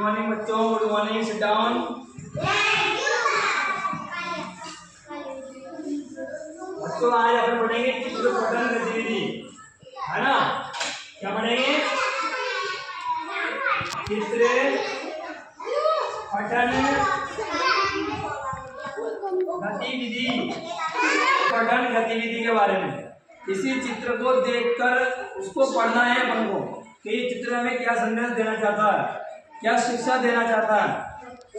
Morning बच्चों, good morning, sit down. बच्चों आज अपन पढ़ेंगे चित्र पठन गतिविधि, है ना। क्या पढ़ेंगे? चित्र पठन गतिविधि, पठन गतिविधि के बारे में। किसी चित्र को देखकर उसको पढ़ना है अपन को कि ये चित्र हमें क्या संदेश देना चाहता है, क्या शिक्षा देना चाहता है।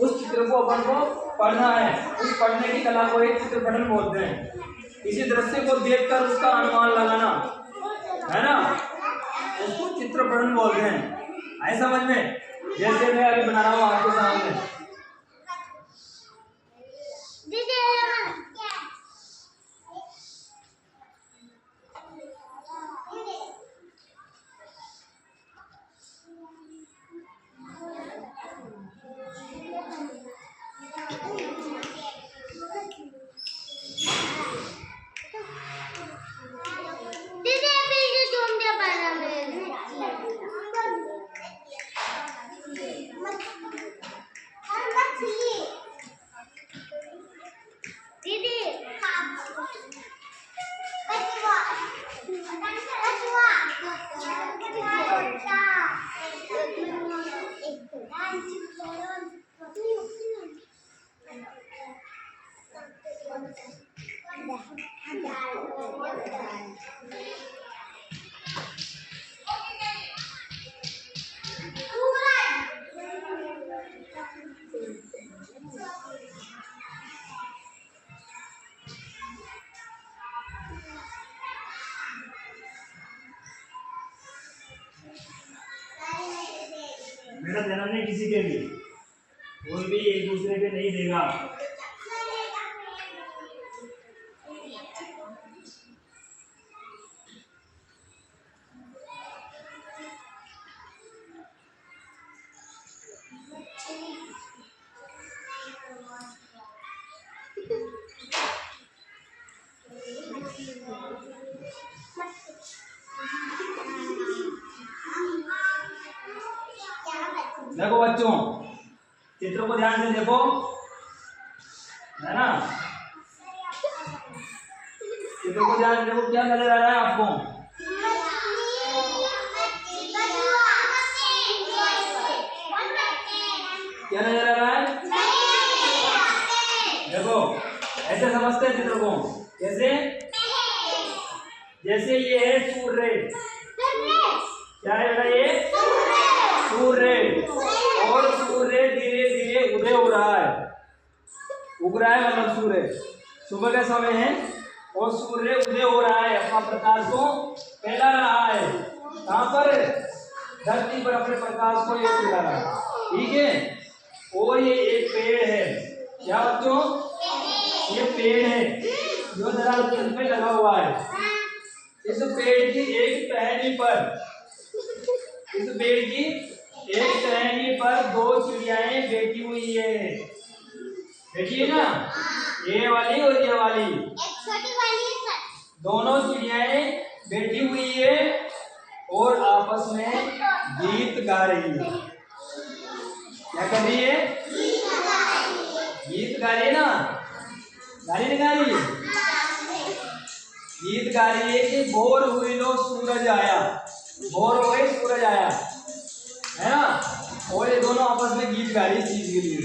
उस चित्र को अपन को पढ़ना है। उस पढ़ने की कला को एक चित्र पठन बोलते हैं। किसी दृश्य को देखकर उसका अनुमान लगाना, है ना, उसको चित्र पठन बोलते हैं। आए समझ में? जैसे मैं अभी बना रहा हूँ आपके सामने। मेरा जन्म नहीं किसी के भी, कोई भी एक दूसरे के नहीं देगा। देखो बच्चों, चित्र को ध्यान से देखो, है ना। चित्र को ध्यान से देखो, क्या नजर आ रहा है आपको? क्या नजर आ रहा है? देखो ऐसे समझते हैं चित्र को, कैसे? जैसे ये है सूर्य, क्या है बेटा? ये सूर्य, और सूर्य धीरे धीरे उदय हो रहा है, उग रहा है, मतलब सूर्य सुबह का समय है और सूर्य उदय हो रहा है, अपना प्रकाश को फैला रहा है। कहाँ पर? धरती पर अपने प्रकाश को ये फैला रहा है, ठीक है। और ये एक पेड़ है, क्या बच्चों? ये पेड़ है जो धरातल पे लगा हुआ है। इस पेड़ की एक टहनी पर, इस पेड़ की एक टहनी पर दो चिड़ियाएं बैठी हुई है, बैठी है ना, ये वाली और ये वाली, दोनों चिड़ियाएं बैठी हुई है और आपस में गीत गा रही है। क्या कर रही है? गीत गा रही है ना, गाली नहीं गा रही है, गीत गा रही है कि भोर हुई लो सूरज आया, भोर हो गई सूरज आया, है ना। और ये दोनों आपस में गीत गा रही है चीज के लिए,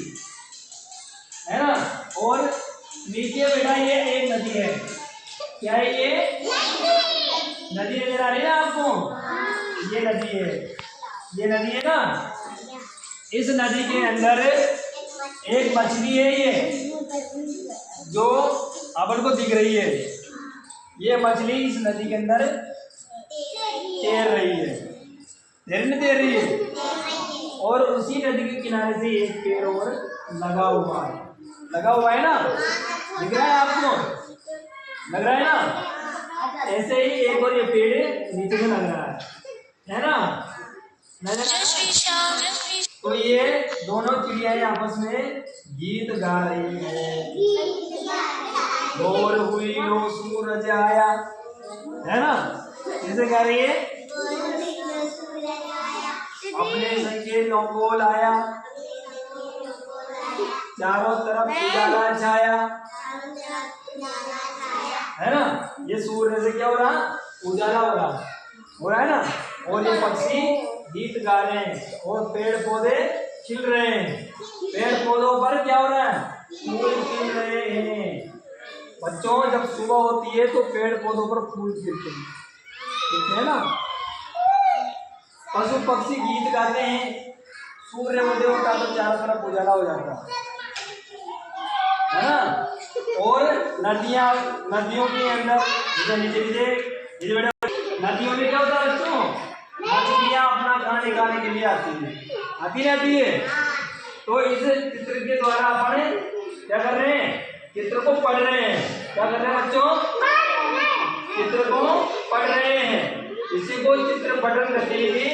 है ना। और नीचे बेटा ये एक नदी है, क्या है? ये नदी नजर आ रही है आपको? ये नदी है, ये नदी है ना। इस नदी के अंदर एक मछली है, ये जो अपन को दिख रही है। ये मछली इस नदी के अंदर तैर रही है, तैर रही है। और उसी नदी के किनारे से एक पेड़ और लगा हुआ है, लगा हुआ है ना, दिख रहा है आपको? लग रहा है ना। ऐसे ही एक और ये पेड़ नीचे में लग रहा है ना, नजर आ रहा है? तो ये दोनों चिड़ियाएं आपस में गीत गा रही है, भोर हुई लो सूरज आया, है ना। कैसे गा रही है? अपने संग के लौंगोल आया, चारों तरफ उजाला छाया, है ना। ये सूर्य से क्या हो रहा, उजाला हो रहा है ना। और ये पक्षी गीत गा रहे हैं और पेड़ पौधे खिल रहे हैं। पेड़ पौधों पर क्या हो रहा है, फूल खिल रहे हैं। बच्चों जब सुबह होती है तो पेड़ पौधों पर फूल खिलते हैं, ठीक है ना। पशु पक्षी गीत गाते हैं, सूर्य उदय होता तो चारों तरफ उजाला हो जाता है ना। और नदियों के अंदर नदियों में क्या होता है बच्चों, मछलियां अपना खाने खाने के लिए आती रहती है। तो इस चित्र के द्वारा अपन क्या कर रहे हैं, चित्र को पढ़ रहे हैं। क्या कर रहे हैं बच्चों, चित्र को पढ़ रहे हैं। इसी को चित्र पठन गतिविधि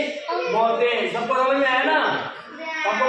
बोलते हैं। सबको समझ में आया ना, सबको